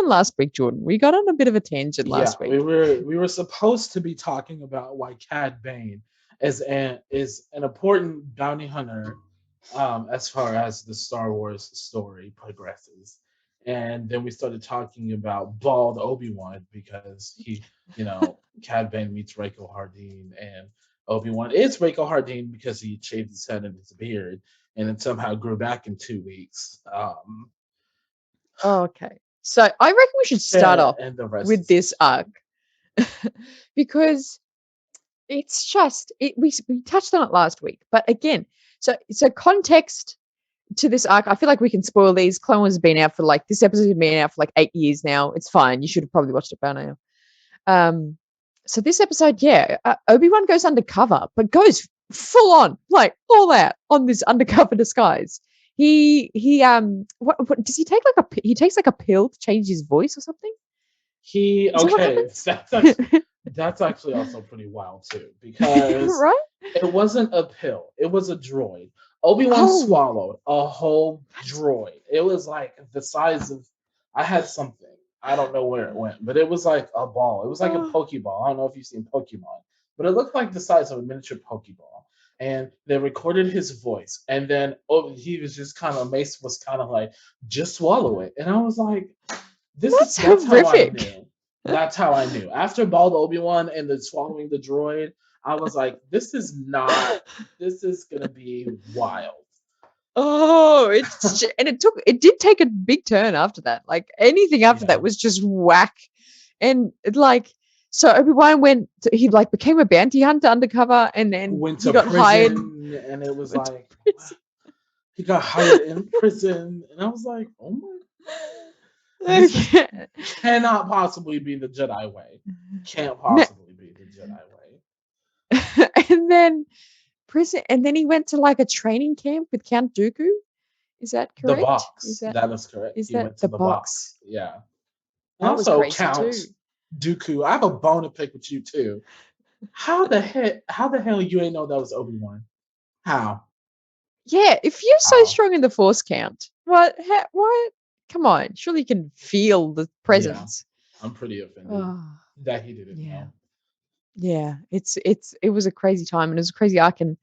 on last week, Jordan? We got on a bit of a tangent Yeah, last we week. were supposed to be talking about why Cad Bane is an important bounty hunter, as far as the Star Wars story progresses. And then we started talking about bald Obi-Wan because Cad Bane meets Rako Hardeen, and Obi-Wan is Rako Hardeen because he shaved his head and his beard, and it somehow grew back in 2 weeks. Oh, okay. So I reckon we should start off And the rest with is this history. arc because it's just we touched on it last week, but again, so context to this arc. I feel like we can spoil these. Clone Wars has been out for like this episode has been out for like 8 years now. It's fine. You should have probably watched it by now. Um, so this episode, yeah, Obi-Wan goes undercover, but goes full on, like all out on this undercover disguise. What does he take like he takes like a pill to change his voice or something? He Is that what okay. happens? That's actually also pretty wild too because Right? it wasn't a pill; it was a droid. Obi-Wan Oh, swallowed a whole that's droid. It was like the size of I had something. I don't know where it went, but it was like a ball. It was like a oh, Pokeball. I don't know if you've seen Pokemon, but it looked like the size of a miniature Pokeball. And they recorded his voice, and then he was just kind of Mace was kind of like, just swallow it, and I was like, that's that's how I horrific. knew. That's how I knew. After Bald Obi-Wan and the swallowing the droid, I was like, this is gonna be wild. Oh, and it did take a big turn after that. Like anything after Yeah. that was just whack. And like so Obi-Wan he like became a bounty hunter undercover and then Went he to got hired prison and it was went to like prison. he got hired in prison and I was like, oh my this is Okay. cannot possibly be the Jedi way. Can't Ne- possibly be the Jedi way. and then prison and then he went to like a training camp with Count Dooku. Is that The correct? Is box. that That is correct. is He that went to the the box? box. Yeah. And That was also crazy Count too. Dooku. I have a bone to pick with you too. How the hell you ain't know that was Obi-Wan? How? Yeah, if you're so How? strong in the force count, what? Come on, surely you can feel the Yeah. presence. I'm pretty offended Oh, that he didn't yeah, know. yeah. It was a crazy time, and it was a crazy arc, and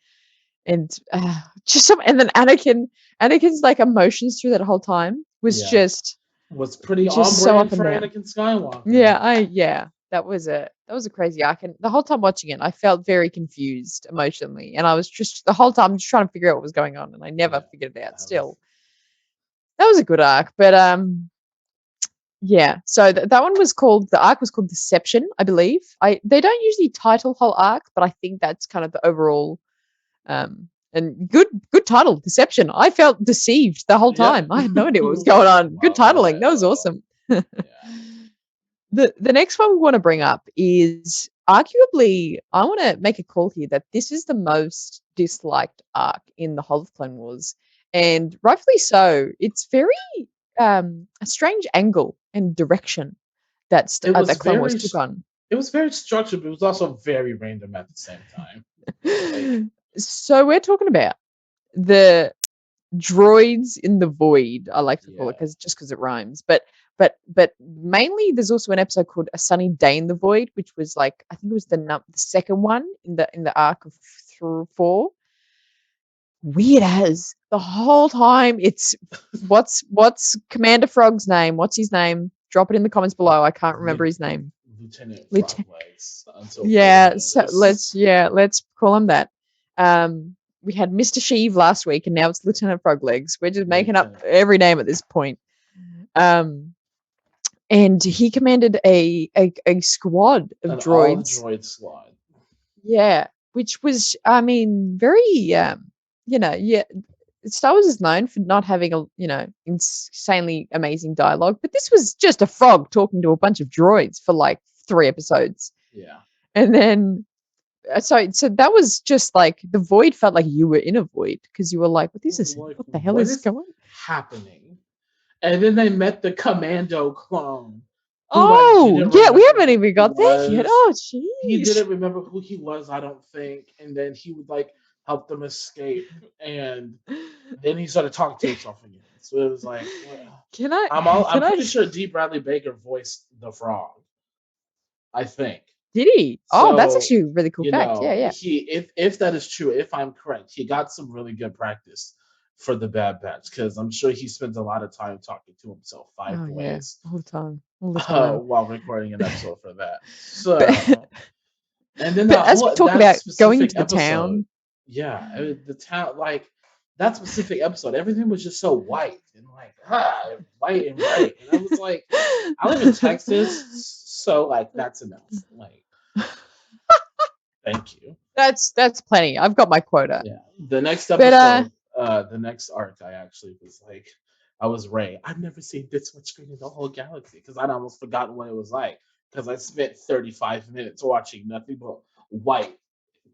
just some, and then Anakin's like emotions through that whole time was Yeah. Was pretty on just so up brand and for down. Anakin Skywalker. Yeah, that was a crazy arc, and the whole time watching it, I felt very confused emotionally, and I was just the whole time just trying to figure out what was going on, and I never Yeah. figured it out. That was Still, that was a good arc, but yeah. So that one was called the arc was called Deception, I believe. They don't usually title whole arc, but I think that's kind of the overall and good title, Deception. I felt deceived the whole yeah. time. I had no idea what was going Like, on. Good wow, what titling. the That was hell? awesome. Yeah. The next one we want to bring up is arguably I want to make a call here that this is the most disliked arc in the whole of Clone Wars, and rightfully so. It's very a strange angle and direction It was that Clone Wars very took on. it was very structured, but it was also very random at the same time. Like, So we're talking about the droids in the void. I like to call it yeah. because it rhymes. But mainly there's also an episode called A Sunny Day in the Void, which was like I think it was the second one in the arc of through four. Weird as the whole time it's what's Commander Frog's name? What's his name? Drop it in the comments below. I can't remember Lieu- his name. Lieutenant Lieutenant. Froglegs until further Yeah, so notice. let's call him that. We had Mr. Sheev last week, and now it's Lieutenant Froglegs. We're just making up Lieutenant. every name at this point. Um, and he commanded a squad of An all droids. droid squad. Yeah, which was, I mean, very, yeah. Star Wars is known for not having insanely amazing dialogue, but this was just a frog talking to a bunch of droids for like 3 episodes, Yeah. and then so that was just like the void felt like you were in a void because you were like, Like, what the hell what is is going? happening? And then they met the commando clone, who like Oh didn't yeah, we remember haven't who even he got there yet. was. Oh He jeez. didn't remember who he was, I don't think. And then he would like help them escape. And then he started talking to himself again. So it was like, well, Can I? I'm Can I? pretty sure D. Bradley Baker voiced the frog. I think. Did he? Oh, that's So actually a really cool fact. Yeah, yeah. he, if that is true, if I'm correct, he got some really good practice for the Bad Batch because I'm sure he spends a lot of time talking to himself five Oh yeah, ways all the time, all the time. while recording an episode for that. But So and then but as we talk that about going specific into the episode, town, yeah, the town like that specific episode, everything was just so white and like white and bright, and I was like, I live in Texas, so like that's enough. Like, thank you. that's plenty. I've got my quota. Yeah. The next But episode, the next arc, I actually was like, I was Ray. I've never seen this much screen in the whole galaxy because I'd almost forgotten what it was like because I spent 35 minutes watching nothing but white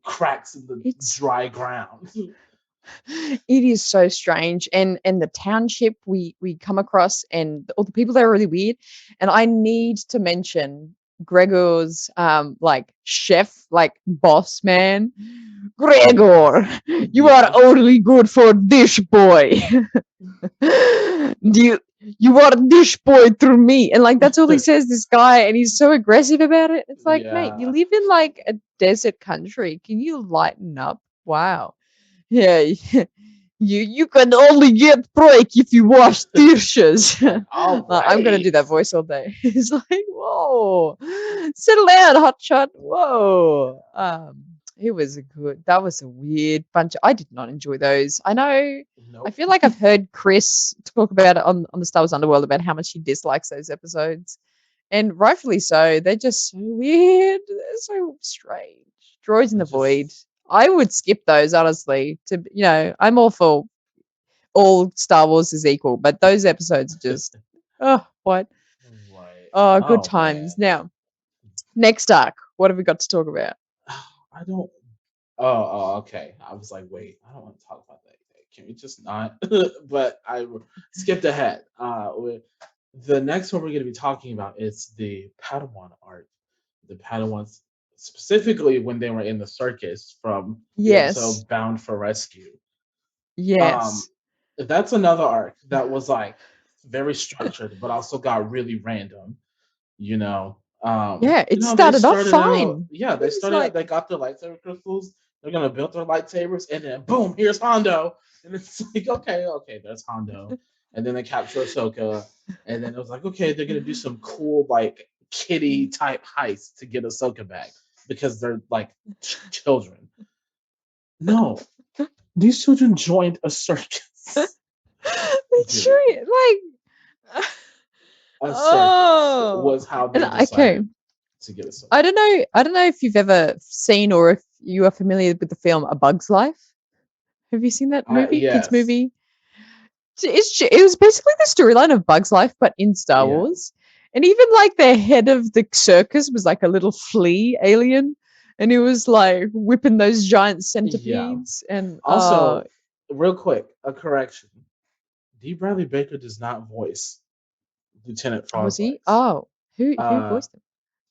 cracks in the it's dry ground. it is so strange, and the township we come across, and all the people there are really weird. And I need to mention Gregor's like chef, like boss man. Gregor, you are Yes. only good for dish boy. You are dish boy through me, and like that's all he says, this guy, and he's so aggressive about it. It's like, mate, you Yeah. live in like a desert country, can you lighten up? Wow. Yeah. You can only get break if you wash dishes. Like, all I'm gonna right. do that voice all day. It's like, whoa, settle down, hotshot. Whoa. It was a good. That was a weird bunch. I did not enjoy those. I know. I Nope. feel like I've heard Chris talk about it on the Star Wars Underworld about how much he dislikes those episodes, and rightfully so. They're just so weird. They're so strange. Droids in It the Void. just I would skip those honestly. I'm all for all Star Wars is equal, but those episodes just what? right. Oh, good Oh times. man. Now, next arc. What have we got to talk about? I don't. Okay. I was like, wait, I don't want to talk about that. Can we just not? But I skipped ahead. The next one we're going to be talking about is the Padawan arc. The Padawans, specifically when they were in the circus from the Yes. episode Bound for Rescue. Um, Yes. that's another arc that was like very structured, but also got really random. You know, Yeah, it they started off started out. fine. Yeah, It they was started out. like, They got their lightsaber crystals. They're gonna build their lightsabers, and then boom, here's Hondo, and it's like, okay, there's Hondo, and then they capture Ahsoka, and then it was like, okay, they're gonna do some cool like kitty type heist to get Ahsoka back because they're like children. No, these children joined a circus. it's Dude, true. Like, a circus oh, was how and they okay. decided to get Ahsoka. I don't know. I don't know if you've ever seen or if you are familiar with the film A Bug's Life. Have you seen that movie? Kids Yes, movie. It was basically the storyline of Bug's Life, but in Star yeah, Wars. And even like the head of the circus was like a little flea alien, and he was like whipping those giant yeah. centipedes. And Also, real quick, a correction: D. Bradley Baker does not voice Lieutenant was he? Froglegs. Oh, who Uh, voiced him?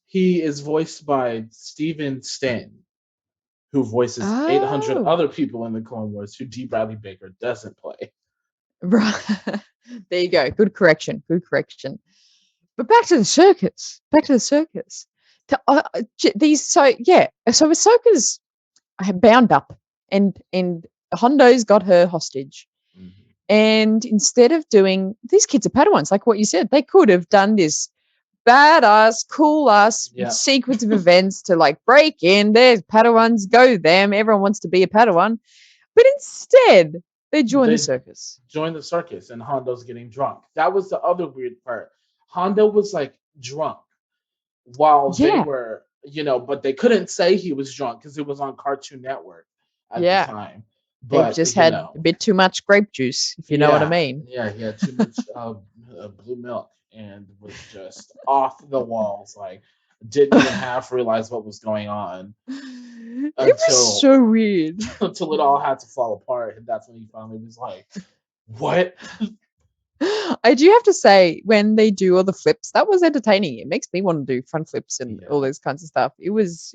he is voiced by Steven Stanton, who voices 800 Oh, other people in the Clone Wars who D. Bradley Baker doesn't play. right. There you go. Good correction. Good correction. But back to the circus. Back to the circus. These so yeah. So Ahsoka's bound up, and Hondo's got her hostage. Mhm. And instead of doing, these kids are Padawans, like what you said, they could have done this badass, cool ass Yeah, sequence of events to like break in. There's Padawans, go them. Everyone wants to be a Padawan. But instead, they join the they circus. joined the circus, and Hondo's getting drunk. That was the other weird part. Hondo was like drunk while they Yeah. were, but they couldn't say he was drunk because it was on Cartoon Network at the Yeah. time. They've But just had a bit too much grape juice, if you know what I yeah, mean. yeah, he had too much blue milk and was just off the walls. Like, didn't even half realize what was going on It was until so weird. until it all had to fall apart, and that's when he finally was like, "What?" I do have to say, when they do all the flips, that was entertaining. It makes me want to do front flips and all Yeah, those kinds of stuff. It was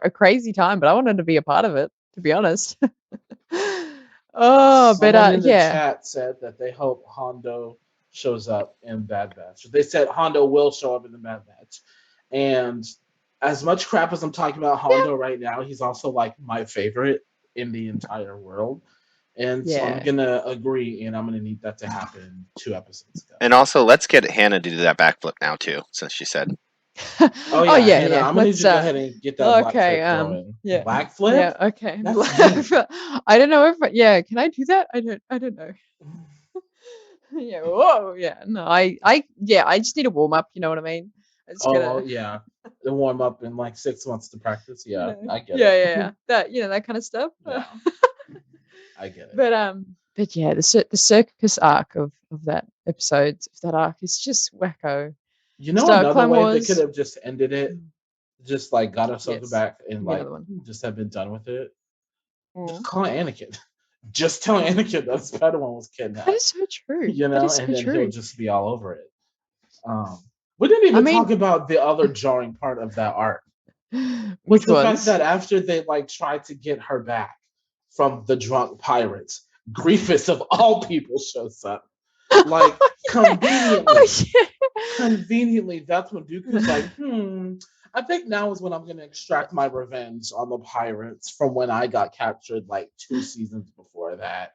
a crazy time, but I wanted to be a part of it, to be honest. Oh, but Someone in the yeah, chat said that they hope Hondo shows up in Bad Batch. They said Hondo will show up in the Bad Batch. And as much crap as I'm talking about yeah, Hondo right now, he's also like my favorite in the entire world. And so I'm yeah. gonna agree, and I'm gonna need that to happen 2 episodes ago. And also, let's get Hannah to do that backflip now too, since she said. Oh Oh yeah, yeah, Hannah, yeah. I'm gonna need Let's you to go ahead and get that black okay, flip going. yeah. Black flip? Yeah, okay. That's me. I don't know if yeah, can I do that? I don't know. Yeah, whoa, yeah. No, yeah, I just need a warm up, you know what I mean? I just Oh gotta yeah, the warm up in like 6 months to practice. you Yeah, know, I get yeah, it. yeah, yeah. That that kind of stuff. Yeah, I get it. But yeah, the circus arc of that episode of that arc is just wacko. You know Start another Clone way they could Wars. have just ended it, just like got ourselves Yes. back and Give me like another one. just have been done with it. Just Mm. call Anakin. Just tell Anakin that Spider-Man was That kidnapped, is so true. you That know, is so and then he'll true. just be all over it. We didn't I even talk mean, about the other jarring part of that arc was which the fact ones? that after they like tried to get her back from the drunk pirates, Grievous of all people shows up. Like Oh conveniently, yeah. conveniently, that's when Dooku's like, I think now is when I'm gonna extract my revenge on the pirates from when I got captured like 2 seasons before that.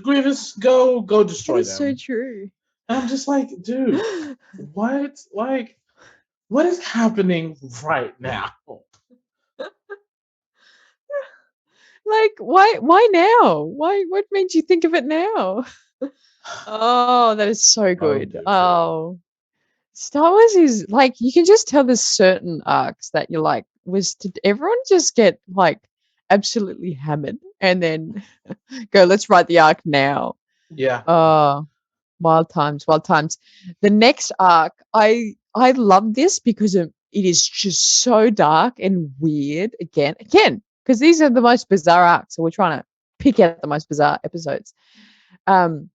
Grievous, go That destroy is so them. true. And I'm just like, dude, what? Like, what is happening right now? Like, why now? Why what made you think of it now? Oh, that is so Oh, good. Dooku. Oh, Star Wars is like you can just tell there's certain arcs that you're like, did everyone just get like absolutely hammered and then go, let's write the arc now. Yeah. Oh, wild times, wild times. The next arc, I love this because it is just so dark and weird again, because these are the most bizarre arcs, so we're trying to pick out the most bizarre episodes. Um,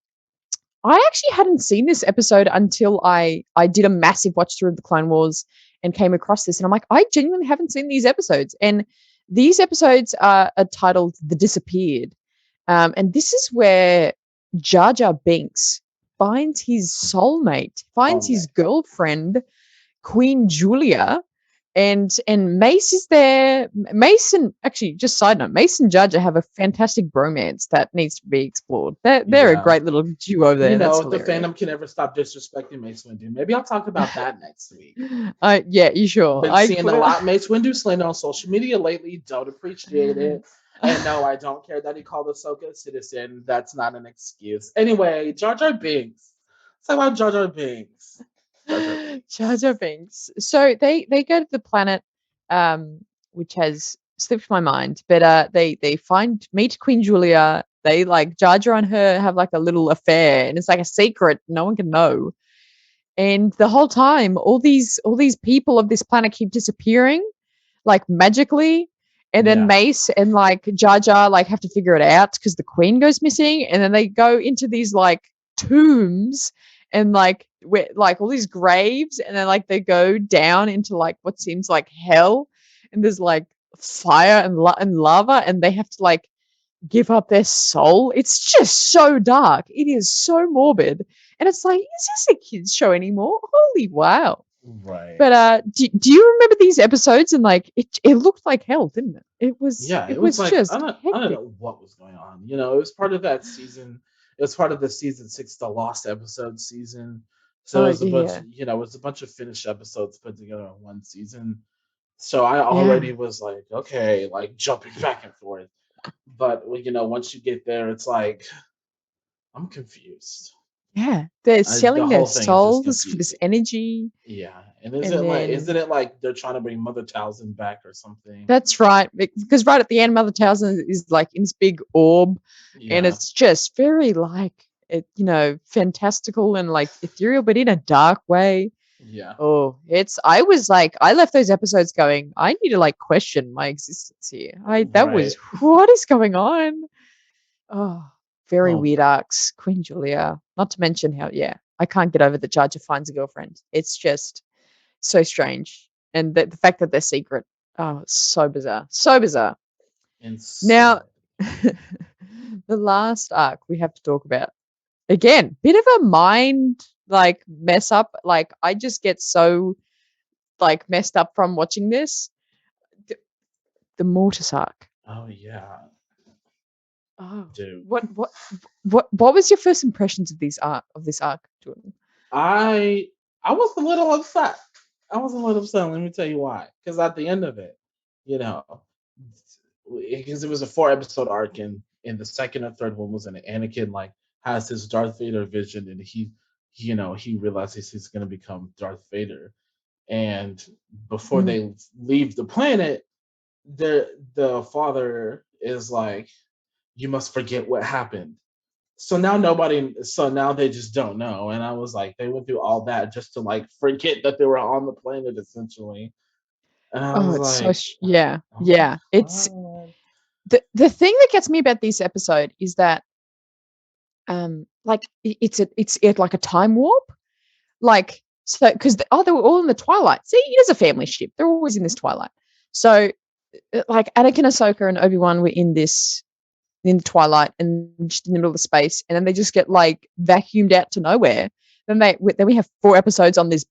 I actually hadn't seen this episode until I did a massive watch through of the Clone Wars and came across this, and I'm like, I genuinely haven't seen these episodes, and these episodes are titled "The Disappeared," and this is where Jar Jar Binks finds his soulmate, finds his Soulmate. girlfriend, Queen Julia, and Mace is there. Mace and actually, just side note, Mace and Jar Jar have a fantastic bromance that needs to be explored. They're a Yeah. great little duo You there. That's know, if the hilarious. fandom can never stop disrespecting Mace Windu, maybe I'll talk about that next week. Yeah, you sure? Been I seeing put a it. lot Mace Windu slander on social media lately. Don't appreciate it. And no, I don't care that he called Ahsoka a citizen. That's not an excuse. Anyway, Jar Jar Binks. Let's talk about Jar Jar Binks. Jar Jar Binks. Jar Jar Binks. So they go to the planet, which has slipped my mind, but they meet Queen Julia. They like Jar Jar and her have like a little affair, and it's like a secret. No one can know. And the whole time, all these people of this planet keep disappearing, like magically. And then Yeah. Mace and like Jar Jar like have to figure it out because the Queen goes missing, and then they go into these like tombs and like where like all these graves, and then like they go down into like what seems like hell, and there's like fire and lava, and they have to like give up their soul. It's just so dark. It is so morbid, and it's like, is this a kids show anymore? Holy wow! Right. But do you remember these episodes? And like it looked like hell, didn't it? It was Yeah, it it was was like just I don't hectic. know what was going on. You know, it was part of that season. It was part of the season 6, the lost episode season. So Oh it was a bunch, yeah, it was a bunch of finished episodes put together in one season. So I yeah, already was like, okay, like jumping back and forth. But once you get there, it's like I'm confused. yeah. They're The selling their whole thing is just souls for this confusing. energy, Yeah, and and isn't then it like they're trying to bring Mother Talzin back or something? that's right, because right at the end, Mother Townsend is like in this big orb, and Yeah, it's just very like fantastical and like ethereal, but in a dark way. yeah, Oh, I was like, I left those episodes going, I need to like question my existence here. That was, right. what is going on? Oh, very Oh weird god. arcs. Queen Julia. Not to mention how, yeah, I can't get over that Jar Jar finds a girlfriend. It's just so strange. And the fact that they're secret. Oh, it's so bizarre. So bizarre. And so Now, the last arc we have to talk about. Again, bit of a mind like mess up. Like I just get so like messed up from watching this. The Mortis arc. Oh yeah, Oh, dude. what was your first impressions of this arc, Jordan? I was a little upset. I was a little upset. Let me tell you why. Because at the end of it, you know, because it was a 4 episode arc, and in the second or third one was an Anakin like has his Darth Vader vision, and he realizes he's gonna become Darth Vader, and before they leave the planet, the father is like, "You must forget what happened." So now they just don't know. And I was like, they went through all that just to like forget that they were on the planet essentially. And I Oh, was it's so like, yeah, oh my yeah. It's God. the thing that gets me about this episode is that like it's like a time warp. Like so because they were all in the Twilight. See, it is a family ship. They're always in this Twilight. So like Anakin, Ahsoka, and Obi-Wan were in the Twilight and just in the middle of space, and then they just get like vacuumed out to nowhere. Then we have 4 episodes on this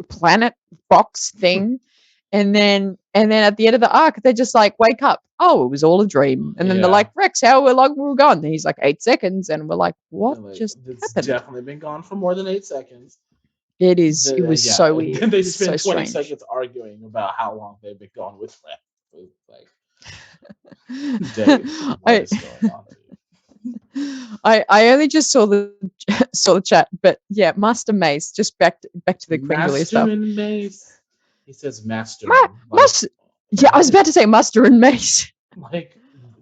planet box thing, and then at the end of the arc, they just like wake up. Oh, it was all a dream. And then they're Yeah. like, Rex, how long were we gone? And he's like 8 seconds, and we're like, what Like, just it's happened? definitely been gone for more than 8 seconds. It is. It was so And weird. then they It's so spent 20 strange. seconds arguing about how long they've been gone with Rex. Like, Dave, what is going on? I only just saw the chat, but yeah, Master Mace. Just back to the Queen Julia stuff. Master and Mace. He says Master. Yeah, I was about to say Master and Mace. Like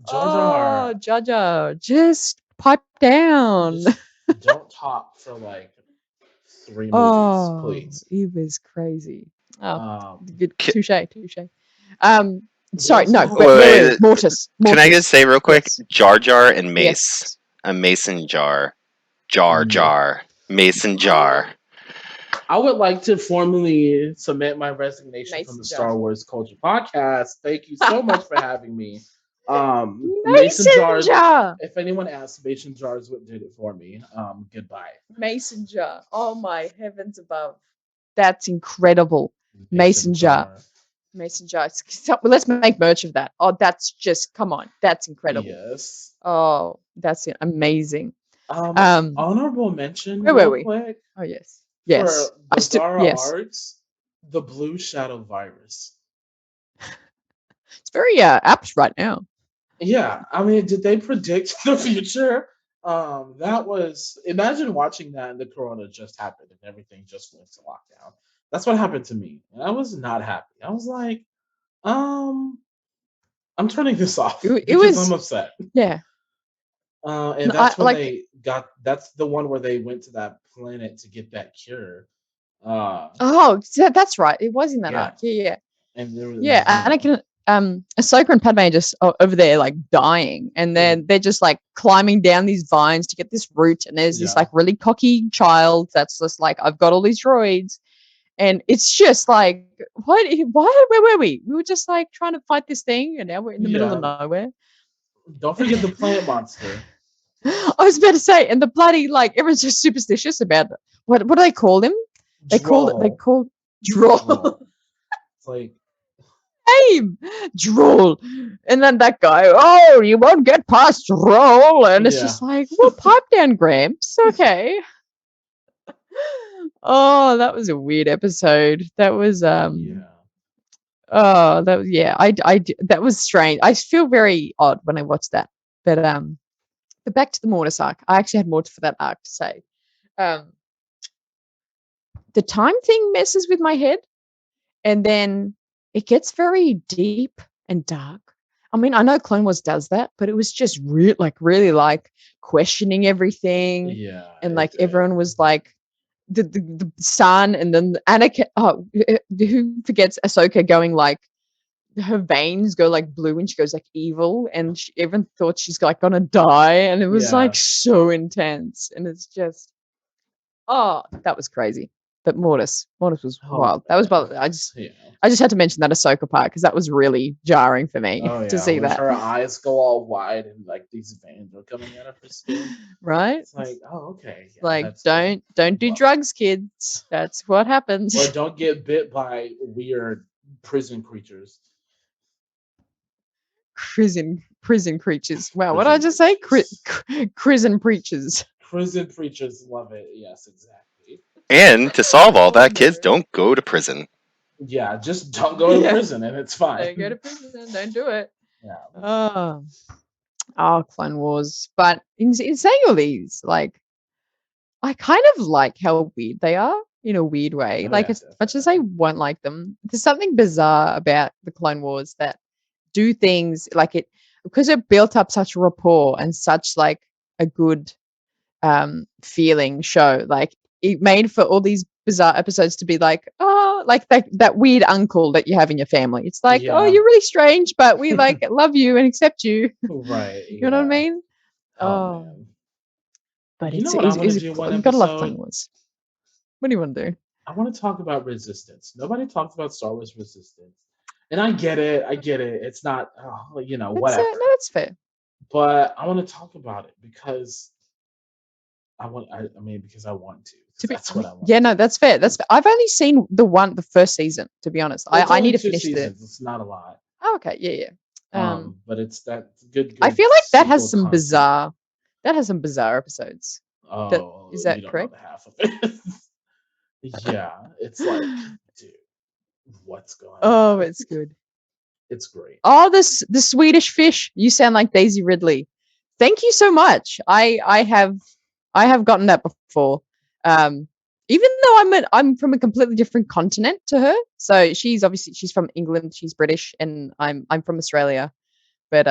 Jar Jar. Oh, Jar Jar, just pipe down. Just don't talk for like 3 movies, Oh, please. it was crazy. Oh, good. Ki- Touche. Sorry, also no. have- Wait, Mortis. Can I just say real quick? Yes. Jar Jar and Mace. Yes. A mason jar. Jar. Mason jar. I would like to formally submit my resignation from the Mason Star jar. Wars Culture Podcast. Thank you so much for having me. Mason jar. If anyone asks, Mason jars what did it for me. Goodbye. Mason jar. Oh my heavens above. That's incredible. Mason jar. Mason jar. So, let's make merch of that. Oh, that's just come on. That's incredible. Yes. Oh, that's amazing. Honorable mention. Where were we? Quick. Oh yes. Yes. For Bizarre yes. Arts, the Blue Shadow Virus. It's very apt right now. Yeah, I mean, did they predict the future? That was imagine watching that and the corona just happened and everything just went to lockdown. That's what happened to me, and I was not happy. I was like, I'm turning this off because I'm upset. Yeah. And that's when that's the one where they went to that planet to get that cure. That's right. It was in that arc. Yeah. And there was, Anakin, Ahsoka and Padme are just over there like dying, and then they're just like climbing down these vines to get this root, and there's this like really cocky child that's just like, I've got all these droids, and it's just like, where were we? We were just like trying to fight this thing, and now we're in the middle of nowhere. Don't forget the plant monster. I was about to say, and the bloody like everyone's just superstitious about it. What do they call him? They call Droll. It's like name Droll, and then that guy, oh, you won't get past Droll, and it's just like, well, pipe down, Gramps. Okay. Oh, that was a weird episode. That was oh, that was that was strange. I feel very odd when I watched that, but back to the Mortis arc. I actually had more for that arc to say. The time thing messes with my head, and then it gets very deep and dark. I mean, I know Clone Wars does that, but it was just really like questioning everything. Yeah. And like everyone was like the sun, and then Anakin. Oh, who forgets Ahsoka going like her veins go like blue and she goes like evil, and everyone thought she's like gonna die, and it was like so intense, and it's just that was crazy. but Mortis was Oh, wild. That was wild. yeah. I just had to mention that Ahsoka part because that was really jarring for me Oh, to yeah. see When that. her eyes go all wide and like these veins are coming out of her skin. Right? It's like, oh, okay. Yeah, Like that's don't do Well- drugs, kids. That's what happens. Or don't get bit by weird prison creatures. Prison creatures. Wow, what did I just say? Prison preachers. Prison preachers love it. Yes, exactly. And to solve all Oh, that, kids, no. don't go to prison. Yeah, just don't go to Yeah. prison and it's fine. Don't go to prison. Don't do it. Yeah. Oh, Clone Wars. But in saying all these, like, I kind of like how weird they are in a weird way. Oh, Like, yeah, as much as I won't like them, there's something bizarre about the Clone Wars that do things like it because it built up such rapport and such like a good feeling show. Like it made for all these bizarre episodes to be like, oh, like that weird uncle that you have in your family. It's like, oh, Yeah. you're really strange, but we like love you and accept you. Right. You know what I mean? Oh, man. But You it's know what I want to do one you gotta love Clone episode? Wars. What do you want to do? I want to talk about Resistance. Nobody talks about Star Wars Resistance. And I get it. It's not, whatever. No, that's fair. But I want to talk about it because I mean, because I want to. That's what I want. Yeah, no, that's fair. I've only seen the first season, to be honest. Well, it's I only need to 2 finish seasons. It's not a lot. Oh, okay, yeah. But it's that good. I feel like that has sequel some content. bizarre episodes. Oh, is that you don't correct? know the half of it. Yeah, it's like, dude, what's going on? Oh, it's good. It's great. Oh, the Swedish fish. You sound like Daisy Ridley. Thank you so much. I have gotten that before. Even though I'm from a completely different continent to her. So she's from England, she's British, and I'm from Australia. But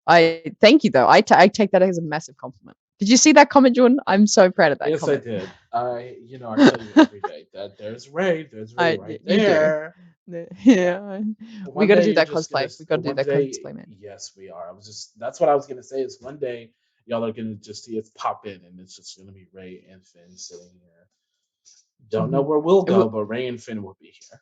I thank you though. I take that as a massive compliment. Did you see that comment, Jordan? I'm so proud of that Yes, comment. I did. I tell you every day that there's Ray right there. Yeah. We got to do that cosplay. We got to do that day, cosplay, man. Yes, we are. That's what I was gonna say. Is one day y'all are gonna just see it pop in, and it's just gonna be Ray and Finn sitting here. Don't know where we'll go, but Ray and Finn will be here.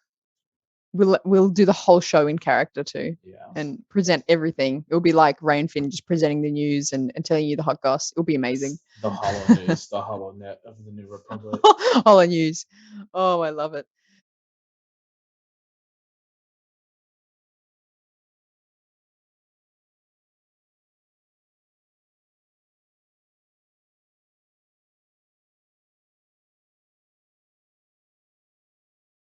We'll do the whole show in character too. Yeah. And present everything. It'll be like Ray and Finn just presenting the news and telling you the hot goss. It'll be amazing. The hollow news, the hollow net of the New Republic. Hollow news. Oh, I love it.